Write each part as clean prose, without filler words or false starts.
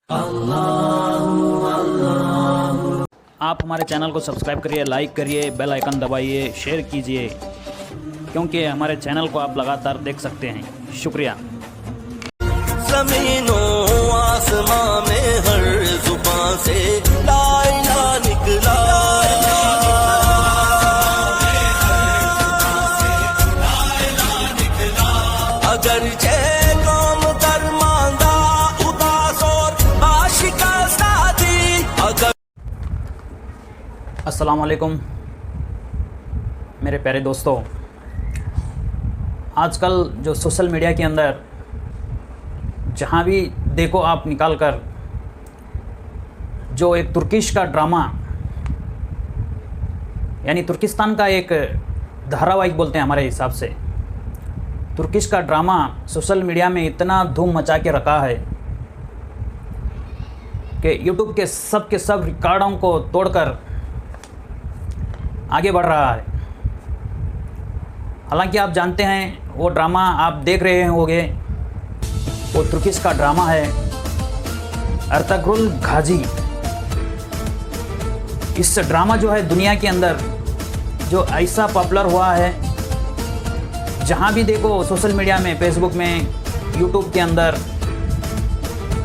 आप हमारे चैनल को सब्सक्राइब करिए, लाइक करिए, बेल आइकन दबाइए, शेयर कीजिए, क्योंकि हमारे चैनल को आप लगातार देख सकते हैं। शुक्रिया। ज़मीनों आसमां में हर जुबान से ला इलाहा निकला, अगरचे कौम दरमांदा उदास और आशिका साथी। अस्सलाम वालेकुम मेरे प्यारे दोस्तों, आजकल जो सोशल मीडिया के अंदर जहाँ भी देखो आप निकाल कर जो एक तुर्किश का ड्रामा, यानी तुर्किस्तान का एक धारावाहिक बोलते हैं हमारे हिसाब से, तुर्किश का ड्रामा सोशल मीडिया में इतना धूम मचा के रखा है कि यूट्यूब के सब रिकॉर्डों को तोड़कर आगे बढ़ रहा है। हालांकि आप जानते हैं वो ड्रामा आप देख रहे होंगे, वो तुर्किश का ड्रामा है अर्तुगरुल गाजी। इस ड्रामा जो है दुनिया के अंदर जो ऐसा पॉपुलर हुआ है, जहाँ भी देखो सोशल मीडिया में, फेसबुक में, यूट्यूब के अंदर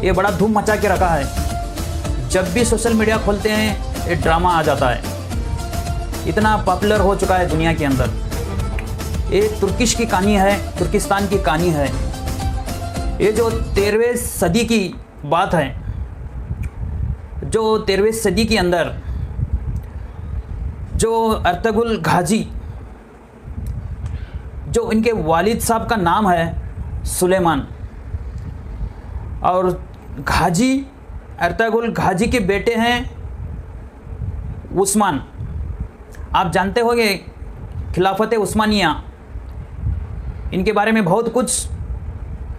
ये बड़ा धूम मचा के रखा है। जब भी सोशल मीडिया खोलते हैं ये ड्रामा आ जाता है, इतना पॉपुलर हो चुका है दुनिया के अंदर। ये तुर्किश की कहानी है, तुर्किस्तान की कहानी है। ये जो 13वीं सदी की बात है, जो 13वीं सदी के अंदर जो अर्तुगरुल गाजी, जो इनके वालिद साहब का नाम है सुलेमान, और गाजी अर्तुगरुल गाजी के बेटे हैं उस्मान। आप जानते होंगे खिलाफत उस्मानिया, इनके बारे में बहुत कुछ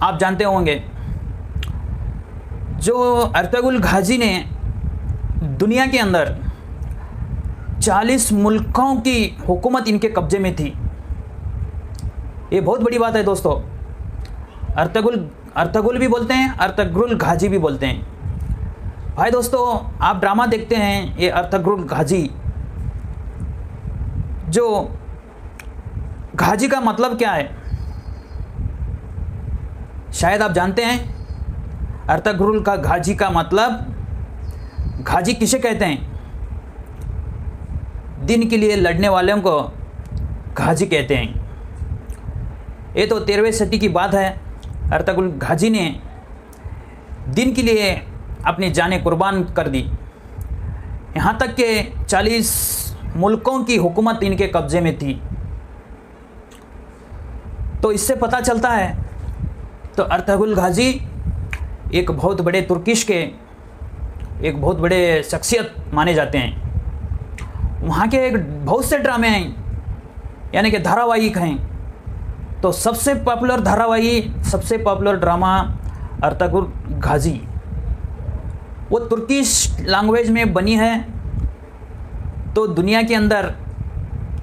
आप जानते होंगे। जो अर्तुगरुल गाजी ने दुनिया के अंदर 40 मुल्कों की हुकूमत इनके कब्जे में थी। ये बहुत बड़ी बात है दोस्तों। अर्तुगरुल भी बोलते हैं, अर्तुगरुल गाजी भी बोलते हैं। भाई दोस्तों, आप ड्रामा देखते हैं, ये अर्तुगरुल गाजी, जो गाजी का मतलब क्या है शायद आप जानते हैं। अर्तुगरुल का गाजी का मतलब, गाजी किसे कहते हैं? दिन के लिए लड़ने वालों को गाजी कहते हैं। ये तो 13वीं सदी की बात है। अर्तुगरुल गाजी ने दिन के लिए अपनी जानें कुर्बान कर दी। यहाँ तक कि 40 मुल्कों की हुकूमत इनके कब्जे में थी। तो इससे पता चलता है, तो अर्तुगरुल गाजी एक बहुत बड़े तुर्किश के एक बहुत बड़े शख्सियत माने जाते हैं। वहाँ के एक बहुत से ड्रामे हैं, यानी कि धारावाहिक हैं। तो सबसे पॉपुलर धारावाहिक, सबसे पॉपुलर ड्रामा अर्तुगरुल गाजी, वो तुर्किश लैंग्वेज में बनी है। तो दुनिया के अंदर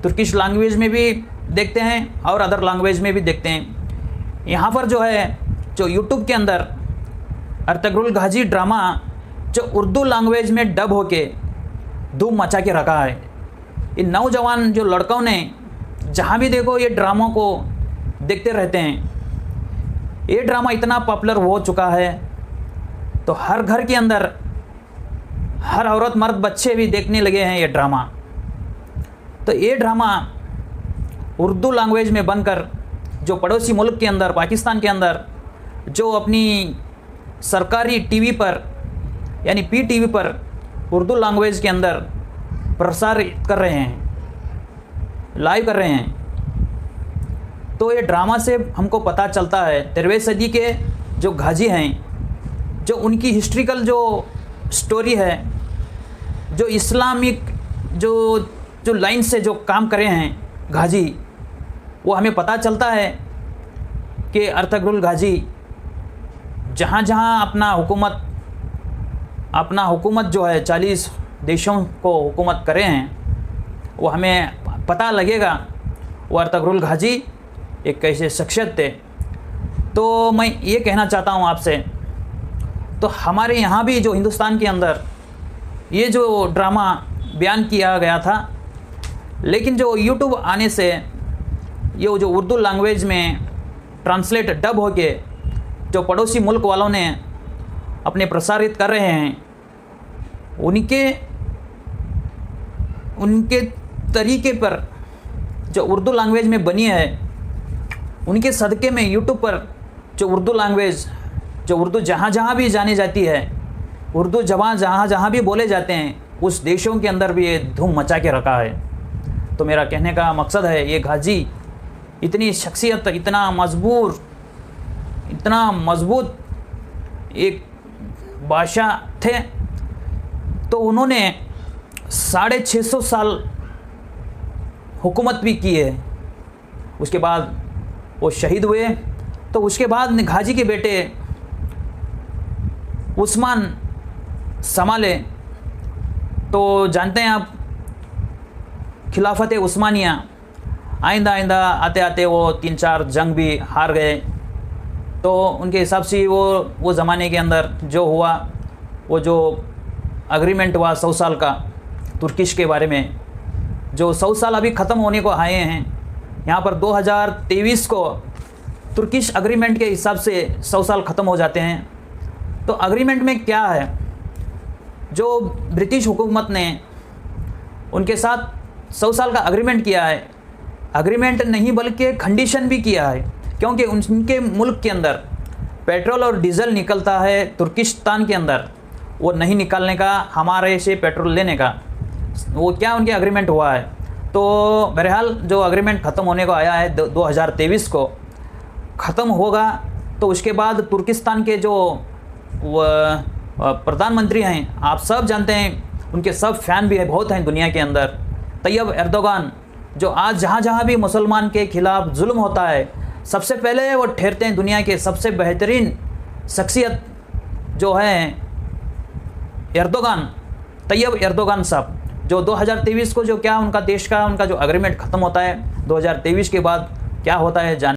तुर्किश लैंग्वेज में भी देखते हैं और अदर लैंग्वेज में भी देखते हैं। यहाँ पर जो है, जो यूट्यूब के अंदर अर्तुगरुल गाजी ड्रामा जो उर्दू लैंग्वेज में डब होके धूम मचा के रखा है। इन नौजवान जो लड़कों ने जहाँ भी देखो ये ड्रामों को देखते रहते हैं। ये ड्रामा इतना पॉपुलर हो चुका है, तो हर घर के अंदर हर औरत, मर्द, बच्चे भी देखने लगे हैं ये ड्रामा। तो ये ड्रामा उर्दू लैंग्वेज में बनकर जो पड़ोसी मुल्क के अंदर, पाकिस्तान के अंदर, जो अपनी सरकारी टीवी पर, यानी PTV पर उर्दू लैंग्वेज के अंदर प्रसारित कर रहे हैं, लाइव कर रहे हैं। तो ये ड्रामा से हमको पता चलता है 13वीं सदी के जो गाजी हैं, जो उनकी हिस्ट्रिकल जो स्टोरी है, जो इस्लामिक जो लाइन से जो काम करे हैं गाजी, वो हमें पता चलता है कि अर्तुगरुल गाजी जहाँ जहाँ अपना हुकूमत जो है 40 देशों को हुकूमत करे हैं, वो हमें पता लगेगा वो अर्तुगरुल गाजी एक कैसे शख्सियत थे। तो मैं ये कहना चाहता हूँ आपसे, तो हमारे यहाँ भी जो हिंदुस्तान के अंदर ये जो ड्रामा बयान किया गया था, लेकिन जो यूट्यूब आने से ये जो उर्दू लैंग्वेज में ट्रांसलेट डब होके जो पड़ोसी मुल्क वालों ने अपने प्रसारित कर रहे हैं, उनके तरीके पर जो उर्दू लैंग्वेज में बनी है, उनके सदक़े में यूट्यूब पर जो उर्दू लैंग्वेज, जो उर्दू जहाँ जहाँ भी जानी जाती है, उर्दू जबान जहाँ जहाँ भी बोले जाते हैं, उस देशों के अंदर भी ये धूम मचा के रखा है। तो मेरा कहने का मकसद है, ये गाजी इतनी शख्सियत, इतना मजबूत एक बादशाह थे, तो उन्होंने 650 साल हुकूमत भी की है। उसके बाद वो शहीद हुए। तो उसके बाद गाजी के बेटे उस्मान संभाले। तो जानते हैं आप, खिलाफत उस्मानिया आइंदा आते आते वो 3-4 जंग भी हार गए। तो उनके हिसाब से वो ज़माने के अंदर जो हुआ, वो जो एग्रीमेंट हुआ 100 साल का तुर्किश के बारे में, जो 100 साल अभी ख़त्म होने को आए हैं, यहाँ पर 2023 को तुर्किश एग्रीमेंट के हिसाब से 100 साल ख़त्म हो जाते हैं। तो एग्रीमेंट में क्या है, जो ब्रिटिश हुकूमत ने उनके साथ 100 साल का एग्रीमेंट किया है, एग्रीमेंट नहीं बल्कि कंडीशन भी किया है, क्योंकि उनके मुल्क के अंदर पेट्रोल और डीजल निकलता है तुर्किस्तान के अंदर, वो नहीं निकालने का, हमारे से पेट्रोल लेने का, वो क्या उनके एग्रीमेंट हुआ है। तो बहरहाल जो एग्रीमेंट ख़त्म होने को आया है 2023 को ख़त्म होगा। तो उसके बाद तुर्किस्तान के जो प्रधानमंत्री हैं, आप सब जानते हैं, उनके सब फ़ैन भी है, बहुत हैं दुनिया के अंदर, तैयब एर्दोगान, जो आज जहाँ जहाँ भी मुसलमान के ख़िलाफ़ जुल्म होता है, सबसे पहले वो ठहरते हैं दुनिया के सबसे बेहतरीन शख्सियत जो है एर्दोगान, तैयब एर्दोगान साहब, जो 2023 को जो क्या उनका देश का उनका जो एग्रीमेंट ख़त्म होता है, 2023 के बाद क्या होता है जान